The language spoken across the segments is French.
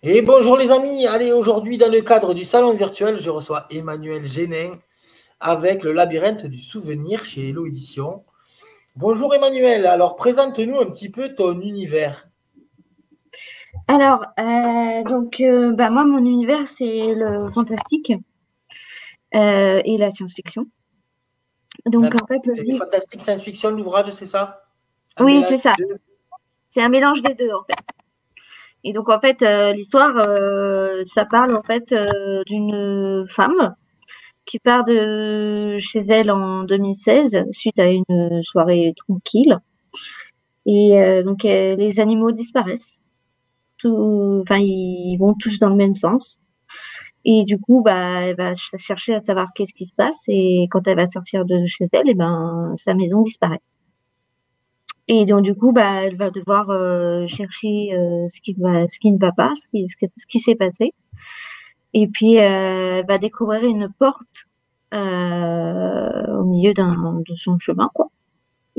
Et bonjour les amis, allez aujourd'hui dans le cadre du salon virtuel, je reçois Emmanuel Génin avec le labyrinthe du souvenir chez Hello Édition. Bonjour Emmanuel, alors présente-nous un petit peu ton univers. Alors, moi, mon univers, c'est le fantastique et la science-fiction. Donc, en D'accord, fait, le c'est livre, fantastique science-fiction l'ouvrage, c'est ça? Un oui, mélange c'est ça. des deux. C'est un mélange des deux, en fait. Et donc, en fait, l'histoire, ça parle, en fait, d'une femme qui part de chez elle en 2016 suite à une soirée tranquille. Et les animaux disparaissent. Enfin, ils vont tous dans le même sens. Et du coup, bah, elle va chercher à savoir qu'est-ce qui se passe. Et quand elle va sortir de chez elle, et ben, sa maison disparaît. Et donc, du coup, bah, elle va devoir chercher ce qui ne va pas, ce qui s'est passé. Et puis, elle va découvrir une porte au milieu de son chemin, quoi.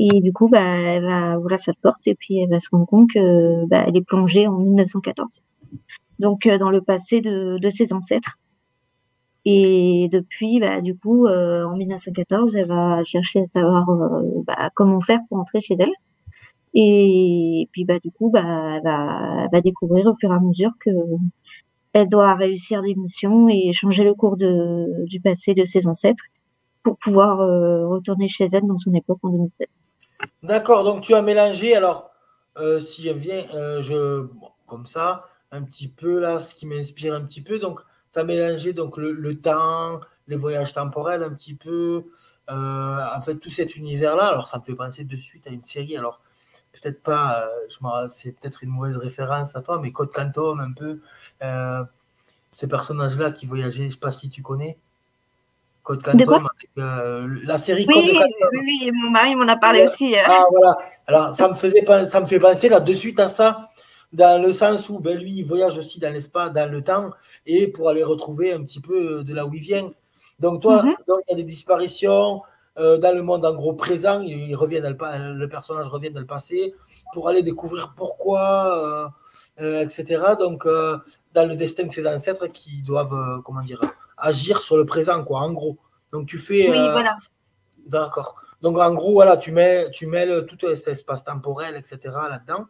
Et du coup, bah, elle va ouvrir cette porte et puis elle va se rendre compte que bah, elle est plongée en 1914. Donc, dans le passé de ses ancêtres. Et depuis, bah, du coup, en 1914, elle va chercher à savoir bah, comment faire pour entrer chez elle. Et puis, bah, du coup, bah, elle va découvrir au fur et à mesure que elle doit réussir des missions et changer le cours du passé de ses ancêtres pour pouvoir retourner chez elle dans son époque en 2016. D'accord, donc tu as mélangé, alors si je viens, bon, comme ça, un petit peu là, ce qui m'inspire un petit peu, donc tu as mélangé donc le temps, les voyages temporels un petit peu, en fait tout cet univers-là, alors ça me fait penser de suite à une série, alors peut-être pas, c'est peut-être une mauvaise référence à toi, mais Code Quantum un peu, euh, ces personnages-là qui voyageaient, je ne sais pas si tu connais, Code De quoi? Quantum, avec la série Code Oui, Quantum. oui, mon mari m'en a parlé aussi. Ah voilà. Alors ça me fait penser là de suite à ça, dans le sens où ben, lui, il voyage aussi dans l'espace, dans le temps, et pour aller retrouver un petit peu de là où il vient. Donc toi, Mhm. donc, il y a des disparitions dans le monde en gros présent, il revient le personnage revient dans le passé pour aller découvrir pourquoi, etc. Donc dans le destin de ses ancêtres qui doivent, comment dire, agir sur le présent, quoi, en gros. Donc tu fais, Oui, voilà. d'accord. Donc, en gros, voilà, tu mêles tout cet espace temporel, etc. là-dedans.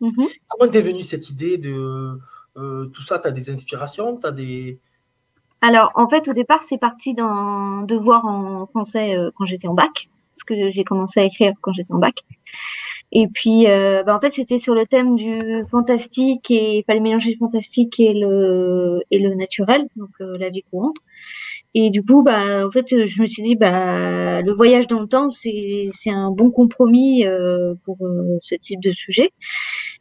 Mhm. Comment t'es venue cette idée de tout ça? Tu as des inspirations? Tu as des. Alors, en fait, au départ, c'est parti d'un devoir en français quand j'étais en bac, parce que j'ai commencé à écrire quand j'étais en bac. Et puis, bah, en fait, c'était sur le thème du fantastique et il fallait mélanger le fantastique et le naturel, donc la vie courante. Et du coup, bah, en fait, je me suis dit, bah, le voyage dans le temps, c'est un bon compromis pour ce type de sujet.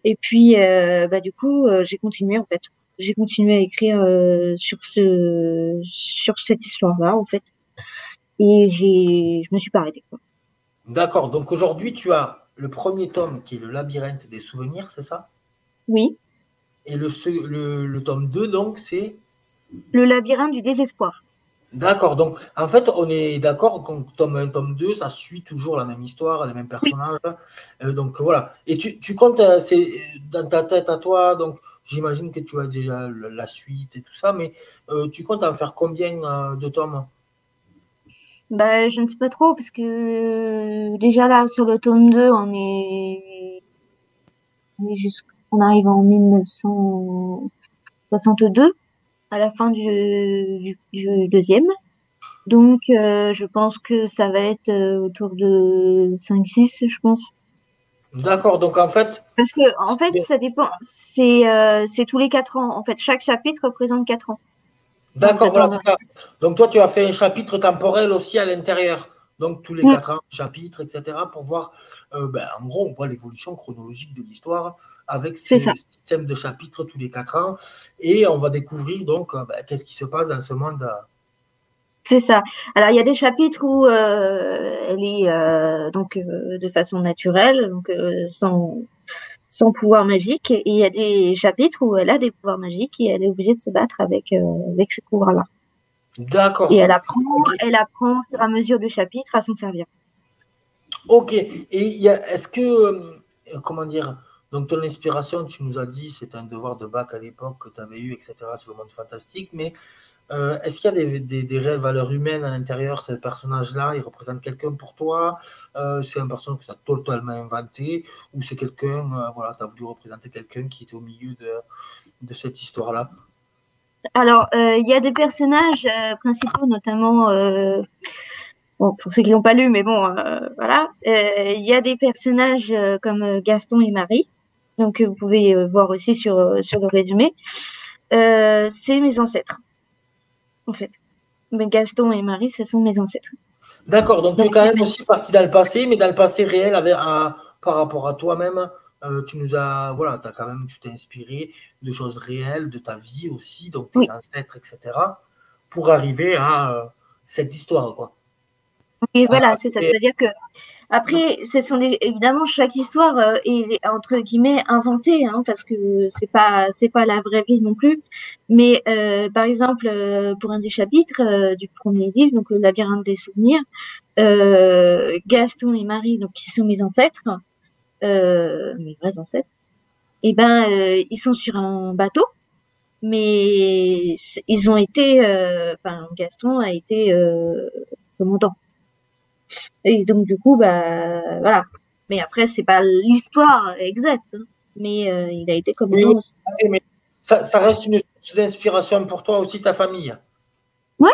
Et puis, bah, du coup, j'ai continué en fait. J'ai continué à écrire sur cette histoire-là en fait. Et je me suis pas arrêtée, quoi. D'accord. Donc, aujourd'hui, tu as le premier tome qui est le labyrinthe des souvenirs, c'est ça? Oui, Et le tome 2 donc, c'est. le labyrinthe du désespoir. D'accord. Donc, en fait, on est d'accord quand tome 1, tome 2, ça suit toujours la même histoire, les mêmes Oui. personnages. Donc, voilà. Et tu comptes, c'est dans ta tête à toi, donc j'imagine que tu as déjà la suite et tout ça, mais tu comptes en faire combien de tomes? Bah, je ne sais pas trop parce que déjà là sur le tome 2, on arrive en 1962 à la fin du deuxième. Donc, je pense que ça va être autour de 5-6, je pense. D'accord. Donc, en fait, Parce que, en fait, ça dépend. C'est tous les 4 ans. En fait, chaque chapitre représente 4 ans. Donc, d'accord, voilà, t'attends. c'est ça. Donc, toi, tu as fait un chapitre temporel aussi à l'intérieur. Donc, tous les Mm, 4 ans, chapitre, etc., pour voir, ben, en gros, on voit l'évolution chronologique de l'histoire avec c'est ça. ce système de chapitres tous les 4 ans. Et on va découvrir donc ben, qu'est-ce qui se passe dans ce monde. C'est ça. Alors, il y a des chapitres où elle est de façon naturelle, donc sans pouvoir magique. Et il y a des chapitres où elle a des pouvoirs magiques et elle est obligée de se battre avec ce pouvoir-là. Et D'accord. Ok. elle apprend au fur et à mesure du chapitre à s'en servir. Ok. Et est-ce que, comment dire, Donc, ton inspiration, tu nous as dit, c'était un devoir de bac à l'époque que tu avais eu, etc., sur le monde fantastique. Mais est-ce qu'il y a des réelles valeurs humaines à l'intérieur, ce personnage-là? Il représente quelqu'un pour toi? C'est un personnage que tu as totalement inventé? Ou c'est quelqu'un, voilà, tu as voulu représenter quelqu'un qui était au milieu de cette histoire-là? Alors, il y a des personnages principaux, notamment, bon, pour ceux qui l'ont pas lu, mais bon, voilà. Il y a des personnages comme Gaston et Marie, donc vous pouvez voir aussi sur le résumé. C'est mes ancêtres, en fait. Mais Gaston et Marie, ce sont mes ancêtres. D'accord, donc tu Donc, es quand même aussi parti dans le passé, mais dans le passé réel, par rapport à toi-même, tu nous as, voilà, t'as quand même, tu t'es inspiré de choses réelles, de ta vie aussi, donc tes oui. ancêtres, etc., pour arriver à cette histoire, quoi. Et voilà, c'est ça. Et- C'est-à-dire que après, ce sont évidemment chaque histoire est entre guillemets inventée, hein, parce que c'est pas la vraie vie non plus. Mais par exemple, pour un des chapitres du premier livre, donc le labyrinthe des souvenirs, Gaston et Marie, donc qui sont mes ancêtres, mes vrais ancêtres, et ben ils sont sur un bateau, mais ils ont été, enfin Gaston a été commandant. Et donc, du coup, bah, voilà. Mais après, c'est pas l'histoire exacte, hein. Mais il a été oui, commandant oui, aussi. tout à fait, mais ça reste une source d'inspiration pour toi aussi, ta famille. Ouais,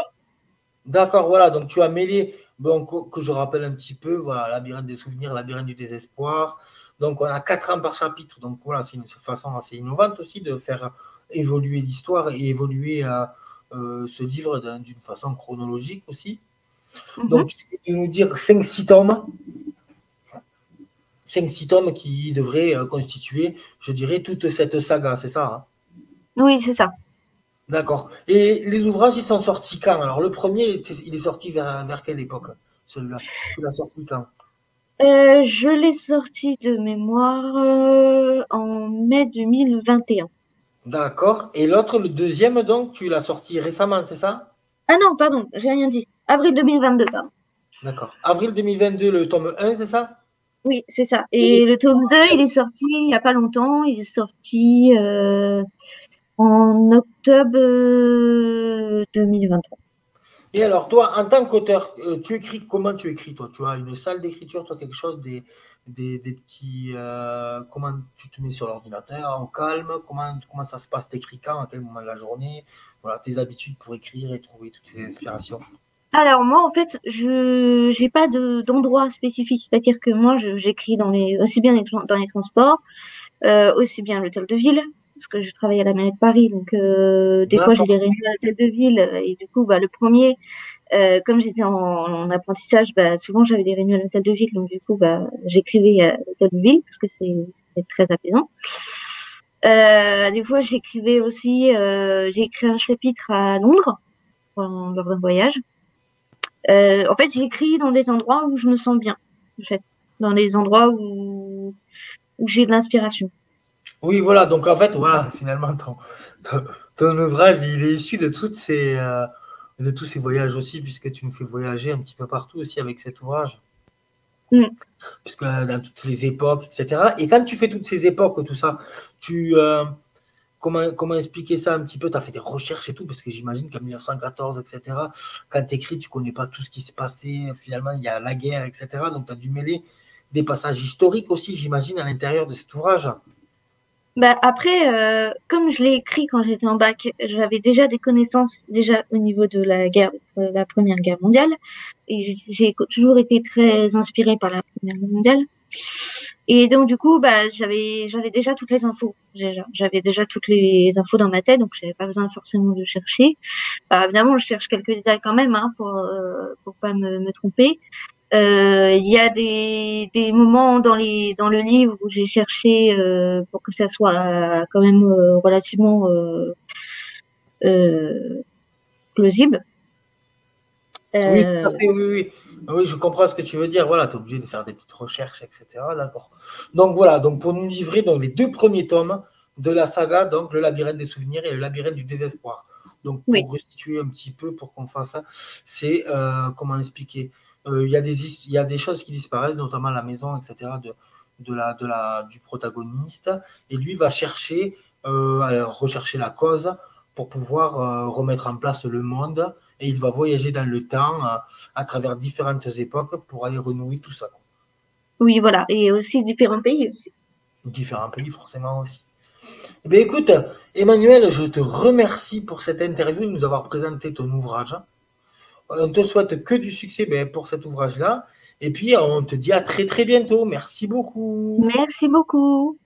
D'accord, voilà, donc tu as mêlé, bon, que je rappelle un petit peu, voilà, labyrinthe des souvenirs, labyrinthe du désespoir. Donc on a 4 ans par chapitre, donc voilà, c'est une façon assez innovante aussi de faire évoluer l'histoire et évoluer ce livre d'une façon chronologique aussi. mhm. Donc tu peux nous dire 5-6 tomes, 5-6 tomes qui devraient constituer, je dirais, toute cette saga, c'est ça, hein? Oui, c'est ça. D'accord. Et les ouvrages, ils sont sortis quand? Alors le premier, il est sorti vers quelle époque, celui-là? Tu l'as sorti quand? Je l'ai sorti de mémoire en mai 2021. D'accord. Et l'autre, le deuxième, donc, tu l'as sorti récemment, c'est ça? Ah non, pardon, j'ai rien dit. Avril 2022, pardon. D'accord. Avril 2022, le tome 1, c'est ça? Oui, c'est ça. Et, Et le tome 2, il est sorti il y a pas longtemps. Il est sorti en octobre 2023. et alors, toi, en tant qu'auteur, tu écris comment tu écris, toi? Tu as une salle d'écriture, toi, quelque chose, des petits. Comment tu te mets sur l'ordinateur, au calme? Comment ça se passe? T'écris quand? À quel moment de la journée? Voilà, tes habitudes pour écrire et trouver toutes tes inspirations. Alors moi, en fait, je j'ai pas d'endroit spécifique. C'est-à-dire que moi, j'écris aussi bien dans les transports, aussi bien à l'hôtel de ville, parce que je travaille à la mairie de Paris, donc des fois j'ai des D'accord. réunions à l'hôtel de ville, et du coup, bah le premier, comme j'étais en apprentissage, bah souvent j'avais des réunions à l'hôtel de ville, donc du coup, bah j'écrivais à l'hôtel de ville parce que c'est très apaisant. Des fois, j'écrivais aussi, j'ai écrit un chapitre à Londres lors d'un voyage. En fait, j'écris dans des endroits où je me sens bien, en fait, dans des endroits où j'ai de l'inspiration. Oui, voilà. Donc, en fait, voilà, finalement, ton, ton ouvrage, il est issu de tous ces voyages aussi, puisque tu nous fais voyager un petit peu partout aussi avec cet ouvrage, Mm. puisque dans toutes les époques, etc. Et quand tu fais toutes ces époques, tout ça, tu, comment expliquer ça un petit peu? Tu as fait des recherches et tout, parce que j'imagine qu'en 1914, etc., quand tu écris, tu ne connais pas tout ce qui se passait. Finalement, il y a la guerre, etc. Donc, tu as dû mêler des passages historiques aussi, j'imagine, à l'intérieur de cet ouvrage. Bah après, comme je l'ai écrit quand j'étais en bac, j'avais déjà des connaissances déjà au niveau de la Première Guerre mondiale, et j'ai toujours été très inspirée par la Première Guerre mondiale. Et donc du coup, bah j'avais déjà toutes les infos. J'avais déjà toutes les infos dans ma tête, donc j'avais pas besoin forcément de chercher. Bah, évidemment, je cherche quelques détails quand même, hein, pour pas me tromper. Il y a des moments dans le livre où j'ai cherché pour que ça soit quand même relativement euh, plausible. Oui, tout à Euh, fait, oui, oui. Oui, je comprends ce que tu veux dire. Voilà, tu es obligé de faire des petites recherches, etc. D'accord. Donc voilà, donc pour nous livrer donc, les deux premiers tomes de la saga, donc le labyrinthe des souvenirs et le labyrinthe du désespoir. Donc oui. pour restituer un petit peu, pour qu'on fasse ça, c'est comment expliquer. Il y a des choses qui disparaissent, notamment la maison, etc. du protagoniste, et lui va rechercher la cause pour pouvoir remettre en place le monde, et il va voyager dans le temps à travers différentes époques pour aller renouer tout ça. Oui, voilà. Et aussi différents pays aussi. Différents pays, forcément aussi. Eh bien, écoute, Emmanuel, je te remercie pour cette interview, de nous avoir présenté ton ouvrage. On te souhaite que du succès pour cet ouvrage-là. Et puis, on te dit à très très bientôt. Merci beaucoup. Merci beaucoup.